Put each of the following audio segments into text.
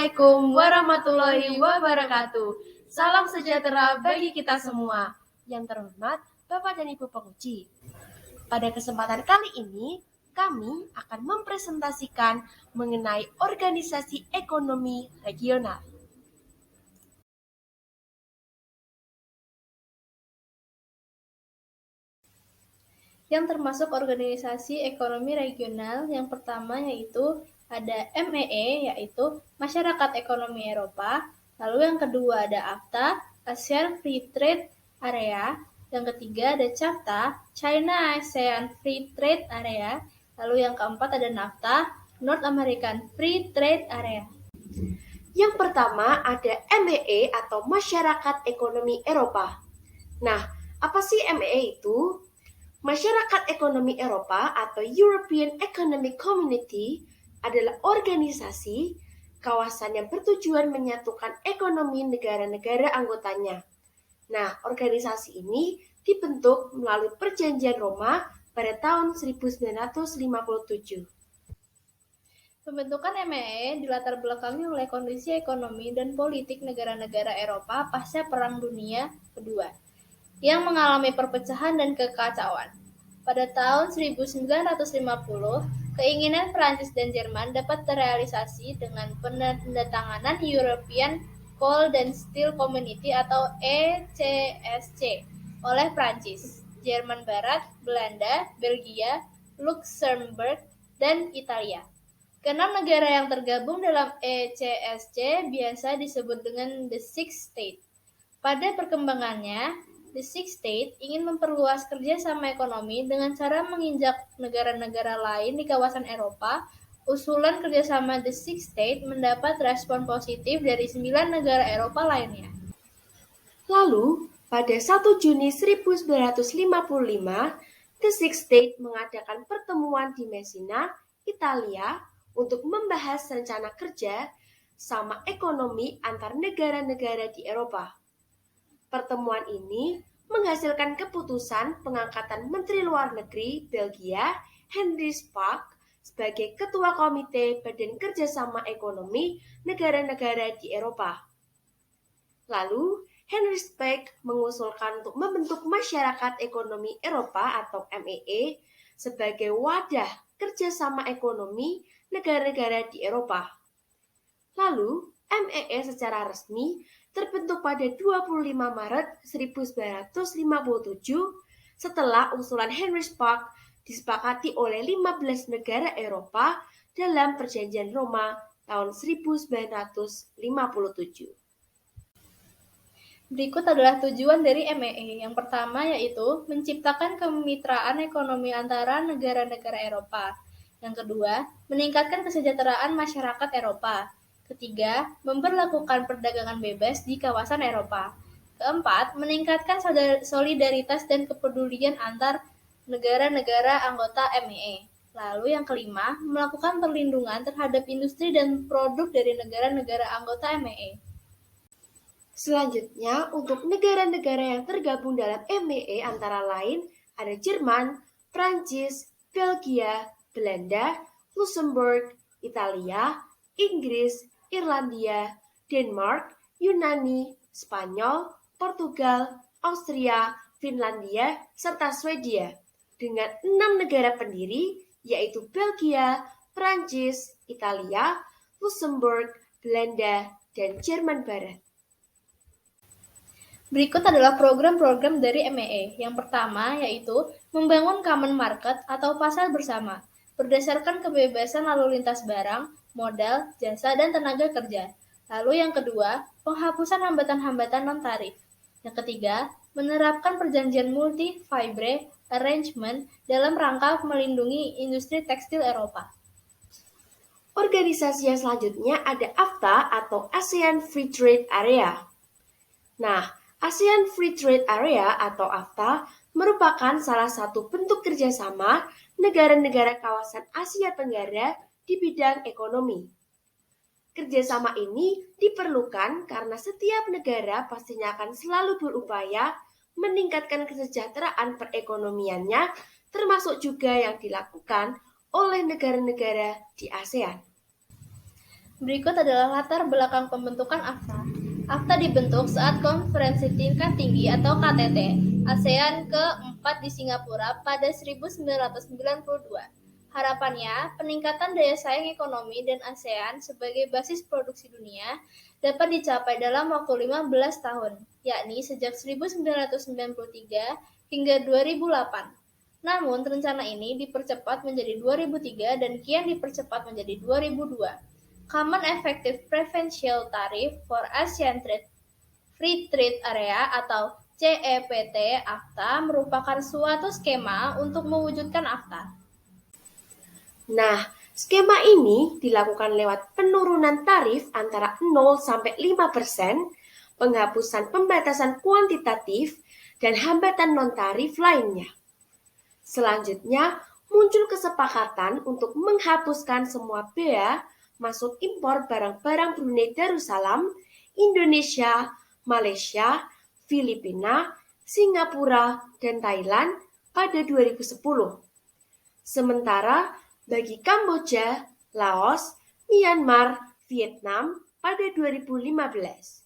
Assalamualaikum warahmatullahi wabarakatuh. Salam sejahtera bagi kita semua. Yang terhormat Bapak dan Ibu penguji. Pada kesempatan kali ini, kami akan mempresentasikan mengenai organisasi ekonomi regional. Yang termasuk organisasi ekonomi regional yang pertama yaitu ada MEE, yaitu Masyarakat Ekonomi Eropa. Lalu yang kedua ada AFTA, ASEAN Free Trade Area. Yang ketiga ada CAFTA, China ASEAN Free Trade Area. Lalu yang keempat ada NAFTA, North American Free Trade Area. Yang pertama ada MEE atau Masyarakat Ekonomi Eropa. Nah, apa sih MEE itu? Masyarakat Ekonomi Eropa atau European Economic Community adalah organisasi kawasan yang bertujuan menyatukan ekonomi negara-negara anggotanya. Nah, organisasi ini dibentuk melalui Perjanjian Roma pada tahun 1957. Pembentukan MEE dilatar belakangi oleh kondisi ekonomi dan politik negara-negara Eropa pasca Perang Dunia Kedua yang mengalami perpecahan dan kekacauan. Pada tahun 1950, keinginan Prancis dan Jerman dapat terrealisasi dengan penandatanganan European Coal and Steel Community atau ECSC oleh Prancis, Jerman Barat, Belanda, Belgia, Luxembourg, dan Italia. Keenam negara yang tergabung dalam ECSC biasa disebut dengan The Six States. Pada perkembangannya, The Six States ingin memperluas kerjasama ekonomi dengan cara menginjak negara-negara lain di kawasan Eropa. Usulan kerjasama The Six States mendapat respon positif dari 9 negara Eropa lainnya. Lalu, pada 1 Juni 1955, The Six States mengadakan pertemuan di Messina, Italia, untuk membahas rencana kerja sama ekonomi antar negara-negara di Eropa. Pertemuan ini menghasilkan keputusan pengangkatan Menteri Luar Negeri Belgia, Henry Spaak, sebagai Ketua Komite Badan Kerjasama Ekonomi negara-negara di Eropa. Lalu, Henry Spaak mengusulkan untuk membentuk Masyarakat Ekonomi Eropa atau MEE sebagai wadah kerjasama ekonomi negara-negara di Eropa. Lalu, MEE secara resmi terbentuk pada 25 Maret 1957 setelah usulan Henry Spaak disepakati oleh 15 negara Eropa dalam Perjanjian Roma tahun 1957. Berikut adalah tujuan dari MEE. Yang pertama yaitu menciptakan kemitraan ekonomi antara negara-negara Eropa. Yang kedua, meningkatkan kesejahteraan masyarakat Eropa. Ketiga, memperlakukan perdagangan bebas di kawasan Eropa. Keempat, meningkatkan solidaritas dan kepedulian antar negara-negara anggota MEE. Lalu yang kelima, melakukan perlindungan terhadap industri dan produk dari negara-negara anggota MEE. Selanjutnya, untuk negara-negara yang tergabung dalam MEE antara lain ada Jerman, Prancis, Belgia, Belanda, Luxembourg, Italia, Inggris, Irlandia, Denmark, Yunani, Spanyol, Portugal, Austria, Finlandia, serta Swedia, dengan 6 negara pendiri yaitu Belgia, Prancis, Italia, Luxembourg, Belanda, dan Jerman Barat. Berikut adalah program-program dari MEE. Yang pertama yaitu membangun common market atau pasar bersama, berdasarkan kebebasan lalu lintas barang, modal, jasa, dan tenaga kerja. Lalu yang kedua, penghapusan hambatan-hambatan non-tarif. Yang ketiga, menerapkan perjanjian multi-fibre arrangement dalam rangka melindungi industri tekstil Eropa. Organisasi yang selanjutnya ada AFTA atau ASEAN Free Trade Area. Nah, ASEAN Free Trade Area atau AFTA merupakan salah satu bentuk kerjasama negara-negara kawasan Asia Tenggara di bidang ekonomi. Kerjasama ini diperlukan karena setiap negara pastinya akan selalu berupaya meningkatkan kesejahteraan perekonomiannya, termasuk juga yang dilakukan oleh negara-negara di ASEAN. Berikut adalah latar belakang pembentukan AFTA. AFTA dibentuk saat Konferensi Tingkat Tinggi atau KTT ASEAN ke-4 di Singapura pada 1992. Harapannya, peningkatan daya saing ekonomi dan ASEAN sebagai basis produksi dunia dapat dicapai dalam waktu 15 tahun, yakni sejak 1993 hingga 2008. Namun, rencana ini dipercepat menjadi 2003 dan kian dipercepat menjadi 2002. Common Effective Preferential Tariff for ASEAN Free Trade Area atau CEPT AFTA merupakan suatu skema untuk mewujudkan AFTA. Nah, skema ini dilakukan lewat penurunan tarif antara 0 sampai 5%, penghapusan pembatasan kuantitatif, dan hambatan non-tarif lainnya. Selanjutnya, muncul kesepakatan untuk menghapuskan semua bea masuk impor barang-barang Brunei Darussalam, Indonesia, Malaysia, Filipina, Singapura, dan Thailand pada 2010. Sementara bagi Kamboja, Laos, Myanmar, Vietnam pada 2015.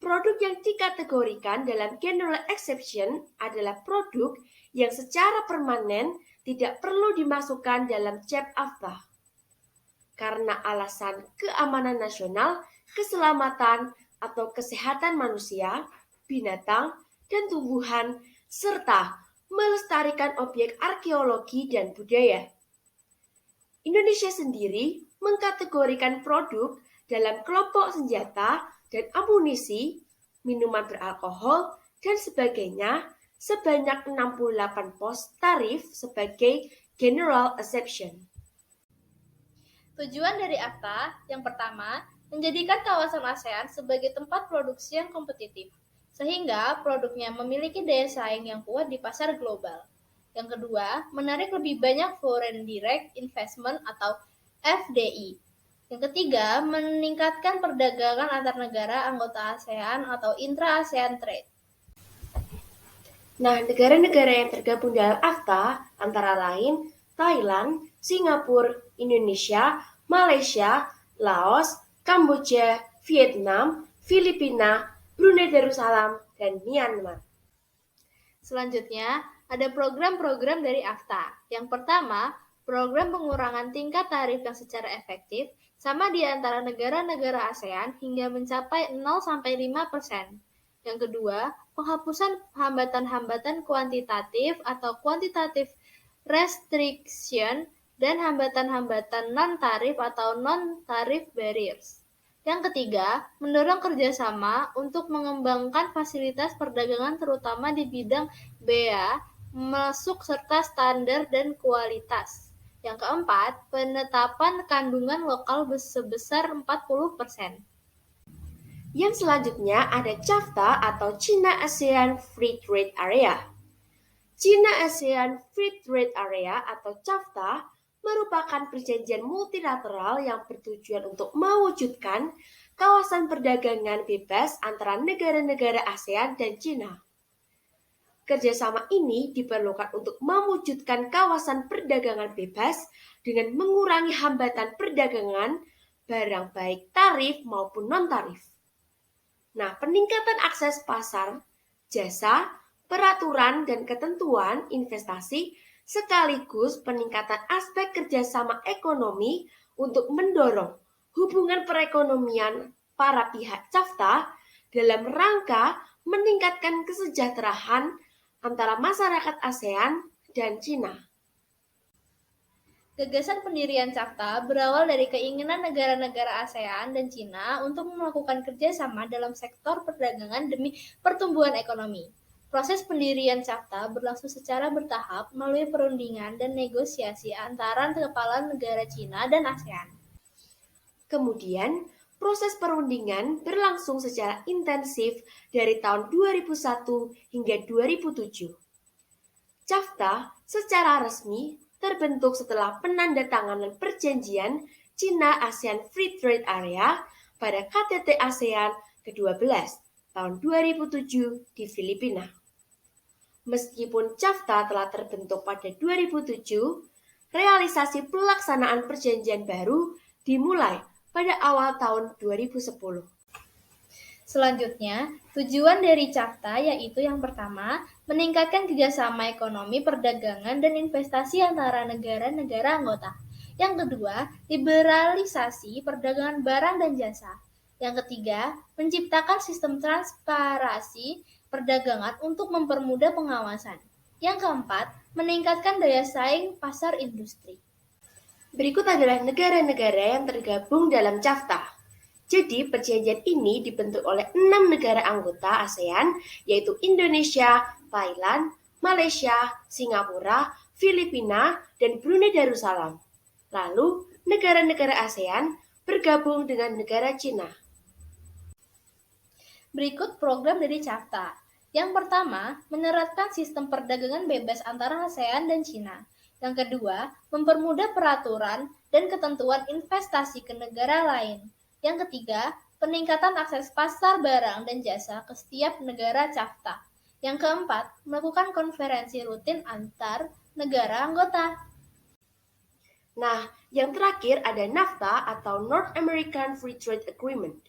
Produk yang dikategorikan dalam General Exception adalah produk yang secara permanen tidak perlu dimasukkan dalam CEP AFTA karena alasan keamanan nasional, keselamatan atau kesehatan manusia, binatang, dan tumbuhan, serta melestarikan objek arkeologi dan budaya. Indonesia sendiri mengkategorikan produk dalam kelompok senjata dan amunisi, minuman beralkohol, dan sebagainya sebanyak 68 pos tarif sebagai General Exception. Tujuan dari AFTA yang pertama, menjadikan kawasan ASEAN sebagai tempat produksi yang kompetitif, sehingga produknya memiliki daya saing yang kuat di pasar global. Yang kedua, menarik lebih banyak Foreign Direct Investment atau FDI. Yang ketiga, meningkatkan perdagangan antar negara anggota ASEAN atau intra-ASEAN trade. Nah, negara-negara yang tergabung dalam AFTA antara lain Thailand, Singapura, Indonesia, Malaysia, Laos, Kamboja, Vietnam, Filipina, Brunei Darussalam, dan Myanmar. Selanjutnya, ada program-program dari AFTA. Yang pertama, program pengurangan tingkat tarif yang secara efektif sama di antara negara-negara ASEAN hingga mencapai 0-5%. Yang kedua, penghapusan hambatan-hambatan kuantitatif atau quantitative restriction dan hambatan-hambatan non-tarif atau non-tarif barriers. Yang ketiga, mendorong kerjasama untuk mengembangkan fasilitas perdagangan terutama di bidang bea, masuk serta standar dan kualitas. Yang keempat, penetapan kandungan lokal sebesar 40%. Yang selanjutnya ada CAFTA atau China ASEAN Free Trade Area. China ASEAN Free Trade Area atau CAFTA merupakan perjanjian multilateral yang bertujuan untuk mewujudkan kawasan perdagangan bebas antara negara-negara ASEAN dan China. Kerjasama ini diperlukan untuk mewujudkan kawasan perdagangan bebas dengan mengurangi hambatan perdagangan barang baik tarif maupun non-tarif. Nah, peningkatan akses pasar, jasa, peraturan, dan ketentuan investasi sekaligus peningkatan aspek kerjasama ekonomi untuk mendorong hubungan perekonomian para pihak CAFTA dalam rangka meningkatkan kesejahteraan antara masyarakat ASEAN dan China. Gagasan pendirian CAFTA berawal dari keinginan negara-negara ASEAN dan China untuk melakukan kerjasama dalam sektor perdagangan demi pertumbuhan ekonomi. Proses pendirian CAFTA berlangsung secara bertahap melalui perundingan dan negosiasi antara kepala negara China dan ASEAN. Kemudian, proses perundingan berlangsung secara intensif dari tahun 2001 hingga 2007. CAFTA secara resmi terbentuk setelah penandatanganan perjanjian China-ASEAN Free Trade Area pada KTT ASEAN ke-12 tahun 2007 di Filipina. Meskipun CAFTA telah terbentuk pada 2007, realisasi pelaksanaan perjanjian baru dimulai pada awal tahun 2010. Selanjutnya, tujuan dari CAFTA yaitu yang pertama, meningkatkan kerjasama ekonomi, perdagangan, dan investasi antara negara-negara anggota. Yang kedua, liberalisasi perdagangan barang dan jasa. Yang ketiga, menciptakan sistem transparansi perdagangan untuk mempermudah pengawasan. Yang keempat, meningkatkan daya saing pasar industri. Berikut adalah negara-negara yang tergabung dalam CAFTA. Jadi, perjanjian ini dibentuk oleh 6 negara anggota ASEAN, yaitu Indonesia, Thailand, Malaysia, Singapura, Filipina, dan Brunei Darussalam. Lalu, negara-negara ASEAN bergabung dengan negara Cina. Berikut program dari CAFTA. Yang pertama, menerapkan sistem perdagangan bebas antara ASEAN dan Cina. Yang kedua, mempermudah peraturan dan ketentuan investasi ke negara lain. Yang ketiga, peningkatan akses pasar barang dan jasa ke setiap negara CAFTA. Yang keempat, melakukan konferensi rutin antar negara anggota. Nah, yang terakhir ada NAFTA atau North American Free Trade Agreement.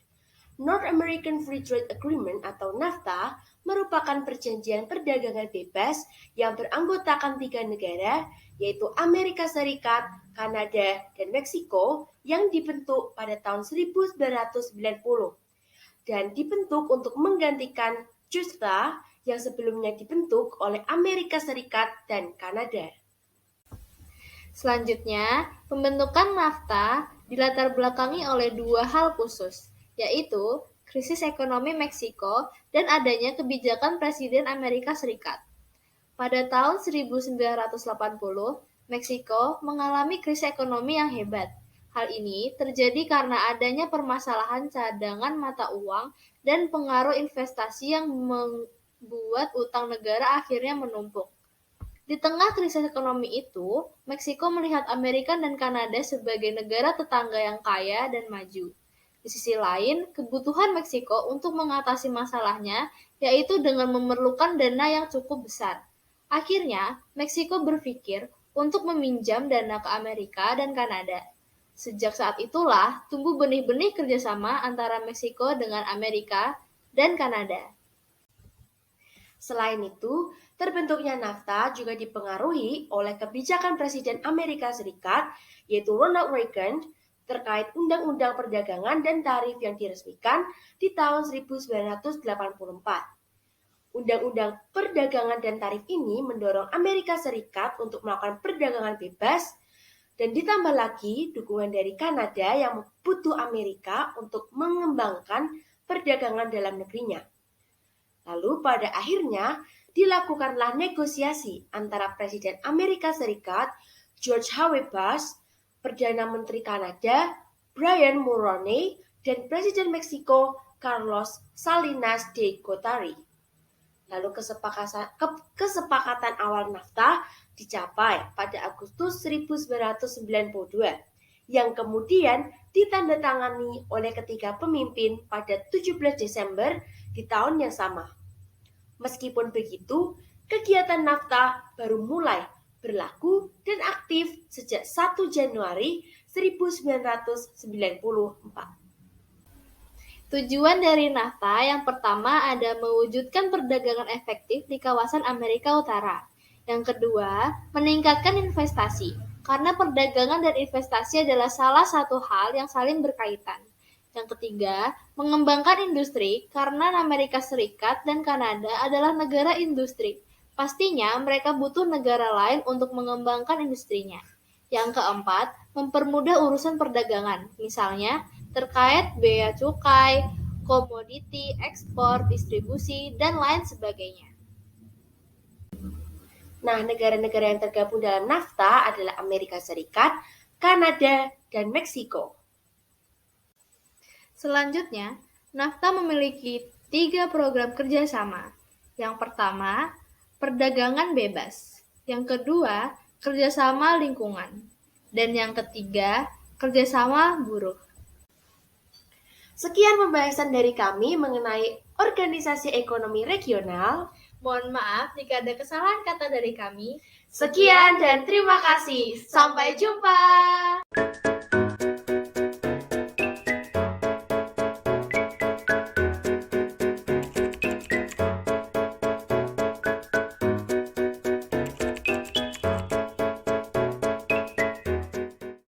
North American Free Trade Agreement atau NAFTA merupakan perjanjian perdagangan bebas yang beranggotakan 3 negara, yaitu Amerika Serikat, Kanada, dan Meksiko yang dibentuk pada tahun 1990 dan dibentuk untuk menggantikan CUSTA yang sebelumnya dibentuk oleh Amerika Serikat dan Kanada. Selanjutnya, pembentukan NAFTA dilatar belakangi oleh 2 hal khusus, yaitu krisis ekonomi Meksiko dan adanya kebijakan Presiden Amerika Serikat. Pada tahun 1980, Meksiko mengalami krisis ekonomi yang hebat. Hal ini terjadi karena adanya permasalahan cadangan mata uang dan pengaruh investasi yang membuat utang negara akhirnya menumpuk. Di tengah krisis ekonomi itu, Meksiko melihat Amerika dan Kanada sebagai negara tetangga yang kaya dan maju. Di sisi lain, kebutuhan Meksiko untuk mengatasi masalahnya yaitu dengan memerlukan dana yang cukup besar. Akhirnya, Meksiko berpikir untuk meminjam dana ke Amerika dan Kanada. Sejak saat itulah tumbuh benih-benih kerjasama antara Meksiko dengan Amerika dan Kanada. Selain itu, terbentuknya NAFTA juga dipengaruhi oleh kebijakan Presiden Amerika Serikat, yaitu Ronald Reagan, terkait Undang-Undang Perdagangan dan Tarif yang diresmikan di tahun 1984. Undang-Undang Perdagangan dan Tarif ini mendorong Amerika Serikat untuk melakukan perdagangan bebas dan ditambah lagi dukungan dari Kanada yang butuh Amerika untuk mengembangkan perdagangan dalam negerinya. Lalu pada akhirnya dilakukanlah negosiasi antara Presiden Amerika Serikat George H.W. Bush, Perdana Menteri Kanada Brian Mulroney, dan Presiden Meksiko Carlos Salinas de Gortari. Lalu kesepakatan awal NAFTA dicapai pada Agustus 1992 yang kemudian ditandatangani oleh ketiga pemimpin pada 17 Desember di tahun yang sama. Meskipun begitu, kegiatan NAFTA baru mulai berlaku dan aktif sejak 1 Januari 1994. Tujuan dari NAFTA yang pertama ada mewujudkan perdagangan efektif di kawasan Amerika Utara. Yang kedua, meningkatkan investasi, karena perdagangan dan investasi adalah salah satu hal yang saling berkaitan. Yang ketiga, mengembangkan industri, karena Amerika Serikat dan Kanada adalah negara industri. Pastinya mereka butuh negara lain untuk mengembangkan industrinya. Yang keempat, mempermudah urusan perdagangan, misalnya terkait bea cukai, komoditi, ekspor, distribusi, dan lain sebagainya. Nah, negara-negara yang tergabung dalam NAFTA adalah Amerika Serikat, Kanada, dan Meksiko. Selanjutnya, NAFTA memiliki 3 program kerjasama. Yang pertama, perdagangan bebas. Yang kedua, kerjasama lingkungan. Dan yang ketiga, kerjasama buruh. Sekian pembahasan dari kami mengenai Organisasi Ekonomi Regional. Mohon maaf jika ada kesalahan kata dari kami. Sekian dan terima kasih. Sampai jumpa.